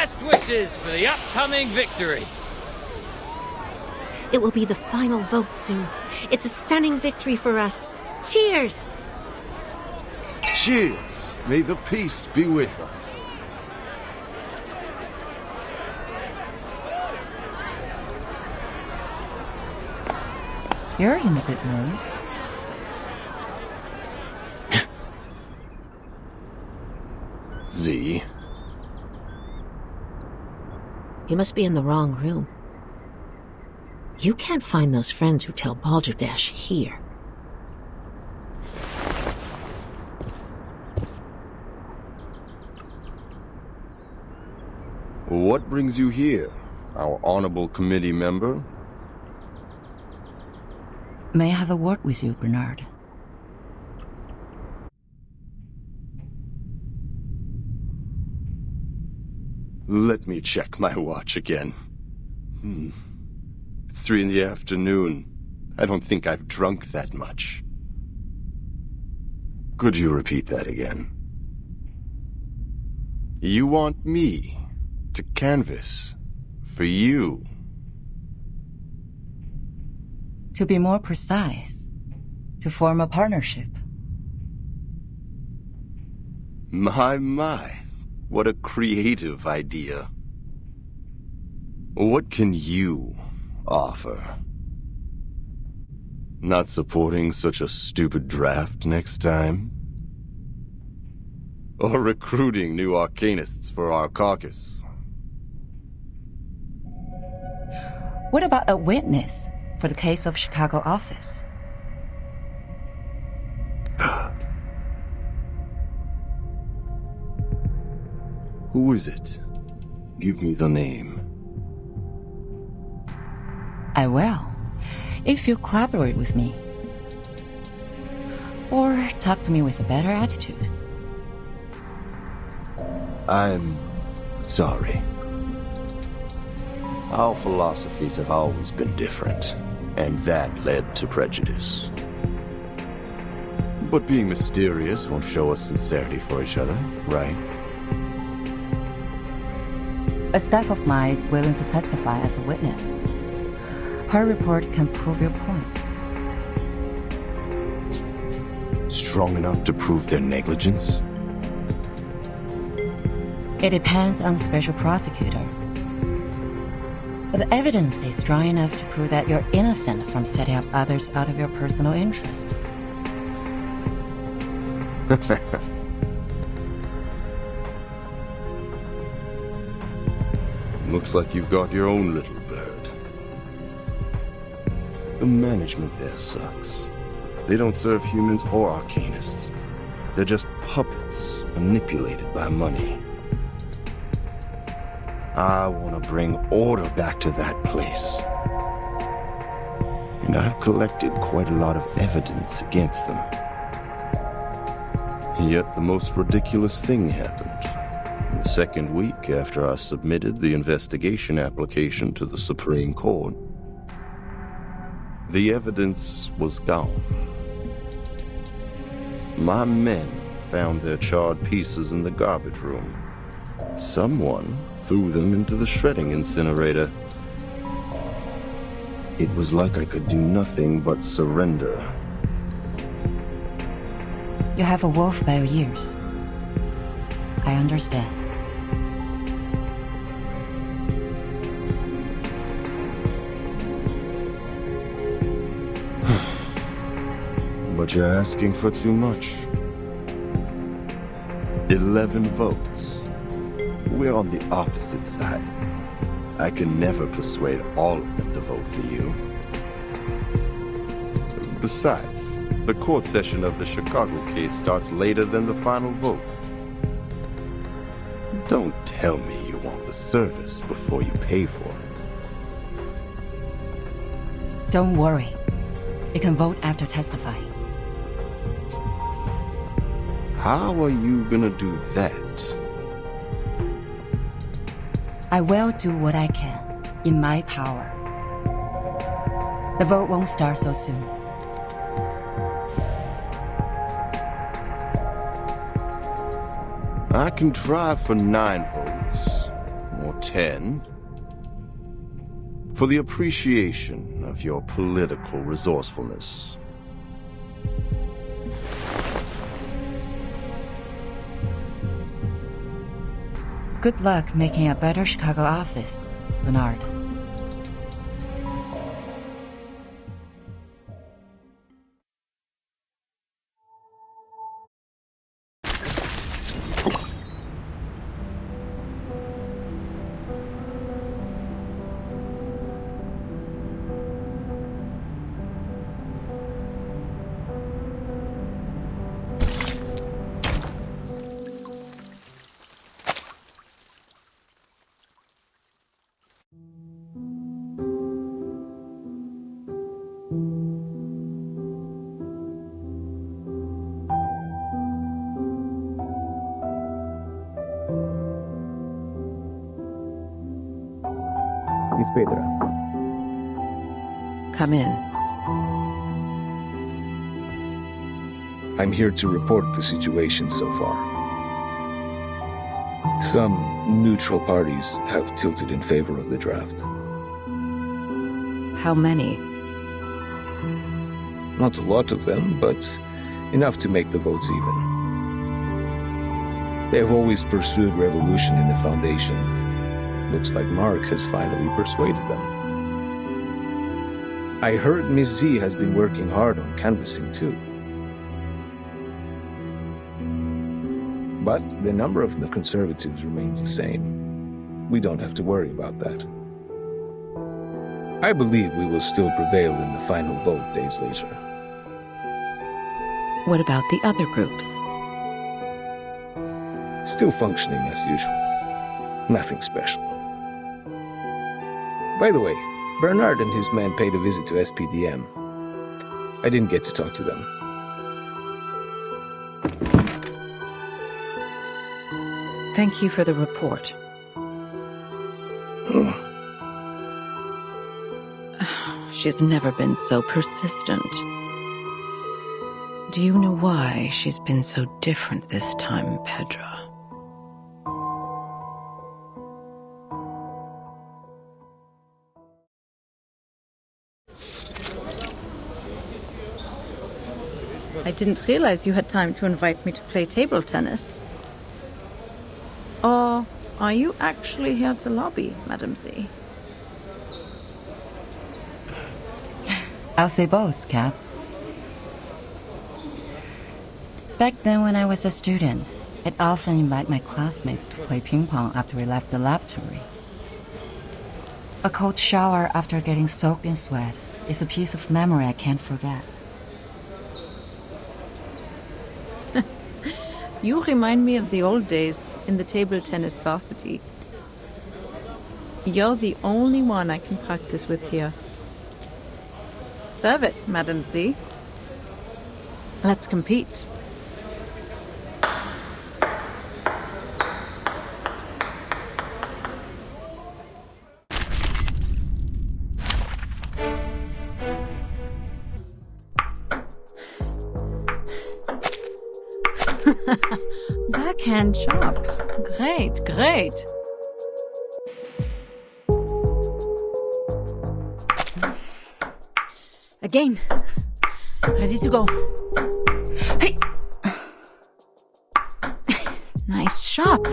best wishes for the upcoming victory. It will be the final vote soon. It's a stunning victory for us. Cheers! Cheers! May the peace be with us. You're in a good mood. Z. You must be in the wrong room. You can't find those friends who tell Balderdash here. What brings you here, our honorable committee member? May I have a word with you, Bernard? Let me check my watch again. It's 3 in the afternoon. I don't think I've drunk that much. Could you repeat that again? You want me to canvass for you? To be more precise, to form a partnership. My, what a creative idea. What can you offer? Not supporting such a stupid draft next time? Or recruiting new arcanists for our caucus? What about a witness for the case of Chicago office? Who is it? Give me the name. I will, if you collaborate with me. Or talk to me with a better attitude. I'm sorry. Our philosophies have always been different, and that led to prejudice. But being mysterious won't show us sincerity for each other, right? A staff of mine is willing to testify as a witness. Her report can prove your point. Strong enough to prove their negligence? It depends on the special prosecutor. But the evidence is strong enough to prove that you're innocent from setting up others out of your personal interest. Looks like you've got your own little bird. The management there sucks. They don't serve humans or arcanists. They're just puppets manipulated by money. I want to bring order back to that place. And I've collected quite a lot of evidence against them. Yet the most ridiculous thing happened. The second week after I submitted the investigation application to the Supreme Court, the evidence was gone. My men found their charred pieces in the garbage room. Someone threw them into the shredding incinerator. It was like I could do nothing but surrender. You have a wolf by your ears. I understand. But you're asking for too much. 11 votes. We're on the opposite side. I can never persuade all of them to vote for you. Besides, the court session of the Chicago case starts later than the final vote. Don't tell me you want the service before you pay for it. Don't worry. You can vote after testifying. How are you gonna do that? I will do what I can, in my power. The vote won't start so soon. I can try for 9 votes, 10 for the appreciation of your political resourcefulness. Good luck making a better Chicago office, Bernard. Miss Petra. Come in. I'm here to report the situation so far. Some neutral parties have tilted in favor of the draft. How many? Not a lot of them, but enough to make the votes even. They have always pursued revolution in the Foundation. Looks like Mark has finally persuaded them. I heard Miss Z has been working hard on canvassing too. But the number of the Conservatives remains the same. We don't have to worry about that. I believe we will still prevail in the final vote days later. What about the other groups? Still functioning as usual. Nothing special. By the way, Bernard and his men paid a visit to SPDM. I didn't get to talk to them. Thank you for the report. She's never been so persistent. Do you know why she's been so different this time, Pedro? I didn't realize you had time to invite me to play table tennis. Or are you actually here to lobby, Madam Z? I'll say both, Katz. Back then when I was a student, I'd often invite my classmates to play ping-pong after we left the laboratory. A cold shower after getting soaked in sweat is a piece of memory I can't forget. You remind me of the old days in the table tennis varsity. You're the only one I can practice with here. Serve it, Madam Z. Let's compete. Backhand chop. Great, great. Again. Ready to go. Hey. Nice shot.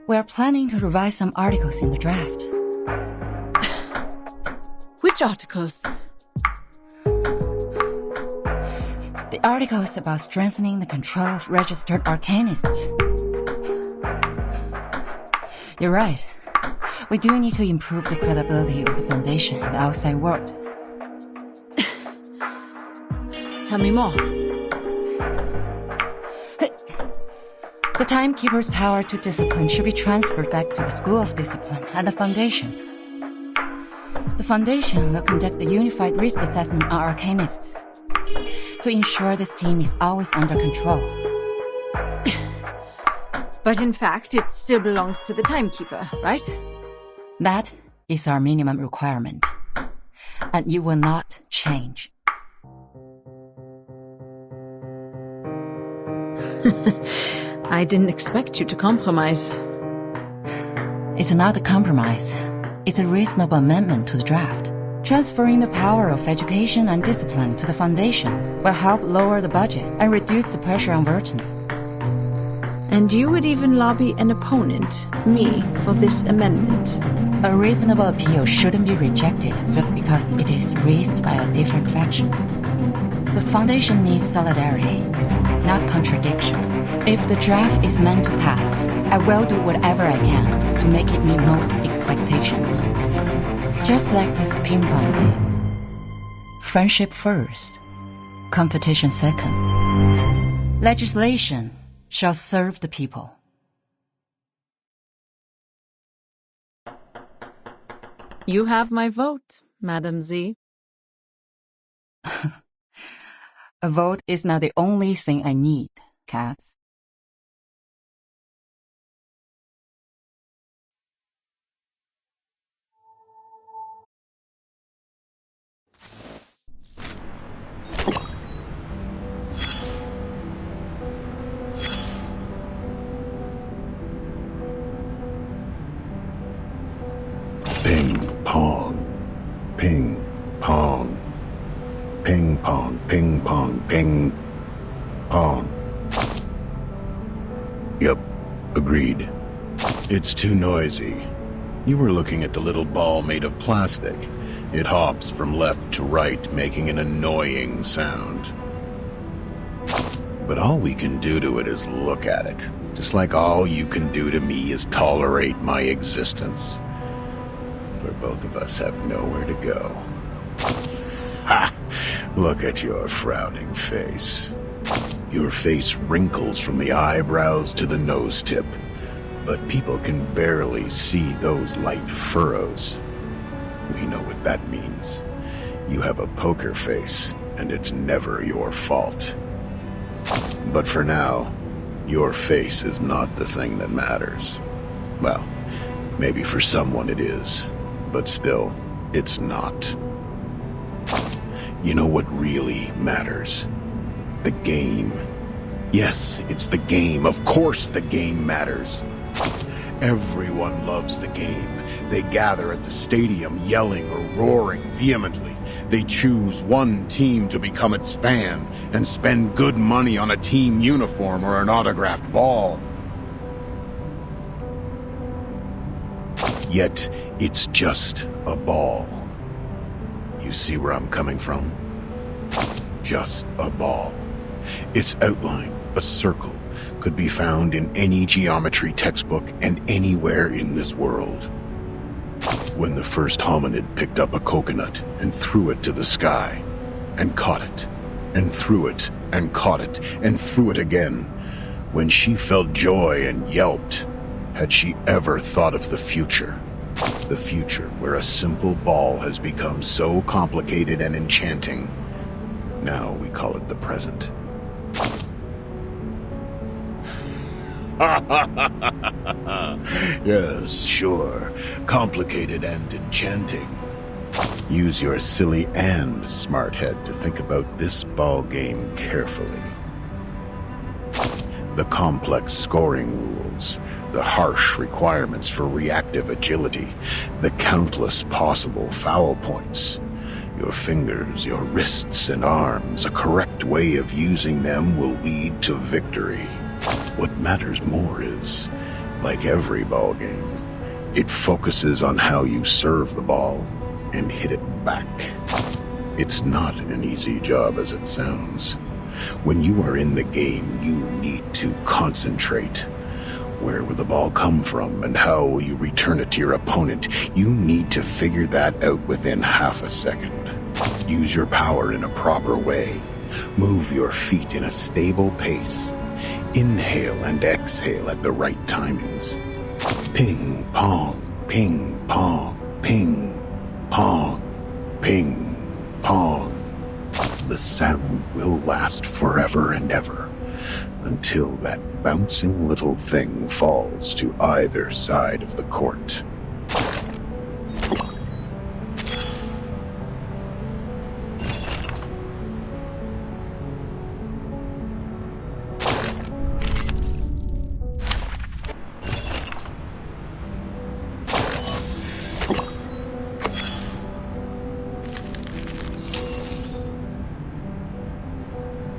We're planning to revise some articles in the draft. Which articles? The articles about strengthening the control of registered arcanists. You're right. We do need to improve the credibility of the Foundation in the outside world. Tell me more. The Timekeeper's power to discipline should be transferred back to the School of Discipline and the Foundation. The Foundation will conduct a unified risk assessment on arcanists to ensure this team is always under control. But in fact, it still belongs to the Timekeeper, right? That is our minimum requirement. And you will not change. I didn't expect you to compromise. It's not a compromise. It's a reasonable amendment to the draft. Transferring the power of education and discipline to the Foundation will help lower the budget and reduce the pressure on Burton. And you would even lobby an opponent, me, for this amendment. A reasonable appeal shouldn't be rejected just because it is raised by a different faction. The Foundation needs solidarity, not contradiction. If the draft is meant to pass, I will do whatever I can to make it meet most expectations. Just like this ping-pong game. Friendship first, competition second. Legislation shall serve the people. You have my vote, Madam Z. A vote is not the only thing I need, Katz. Ping-pong. Ping-pong. Ping-pong, ping-pong, ping-pong. Yep, agreed. It's too noisy. You were looking at the little ball made of plastic. It hops from left to right, making an annoying sound. But all we can do to it is look at it, just like all you can do to me is tolerate my existence. Where both of us have nowhere to go. Ha! Look at your frowning face. Your face wrinkles from the eyebrows to the nose tip, but people can barely see those light furrows. We know what that means. You have a poker face, and it's never your fault. But for now, your face is not the thing that matters. Well, maybe for someone it is, but still, it's not. You know what really matters? The game. Yes, it's the game. Of course the game matters. Everyone loves the game. They gather at the stadium yelling or roaring vehemently. They choose one team to become its fan and spend good money on a team uniform or an autographed ball. Yet, it's just a ball. You see where I'm coming from? Just a ball. Its outline, a circle, could be found in any geometry textbook and anywhere in this world. When the first hominid picked up a coconut and threw it to the sky, and caught it, and threw it, and caught it, and threw it again, when she felt joy and yelped, had she ever thought of the future? The future where a simple ball has become so complicated and enchanting. Now we call it the present. Yes, sure. Complicated and enchanting. Use your silly and smart head to think about this ball game carefully. The complex scoring rules, the harsh requirements for reactive agility, the countless possible foul points. Your fingers, your wrists and arms, a correct way of using them will lead to victory. What matters more is, like every ball game, it focuses on how you serve the ball and hit it back. It's not an easy job as it sounds. When you are in the game, you need to concentrate. Where will the ball come from and how will you return it to your opponent? You need to figure that out within half a second. Use your power in a proper way. Move your feet in a stable pace. Inhale and exhale at the right timings. Ping, pong, ping, pong, ping, pong, ping, pong. The sound will last forever and ever, until that bouncing little thing falls to either side of the court.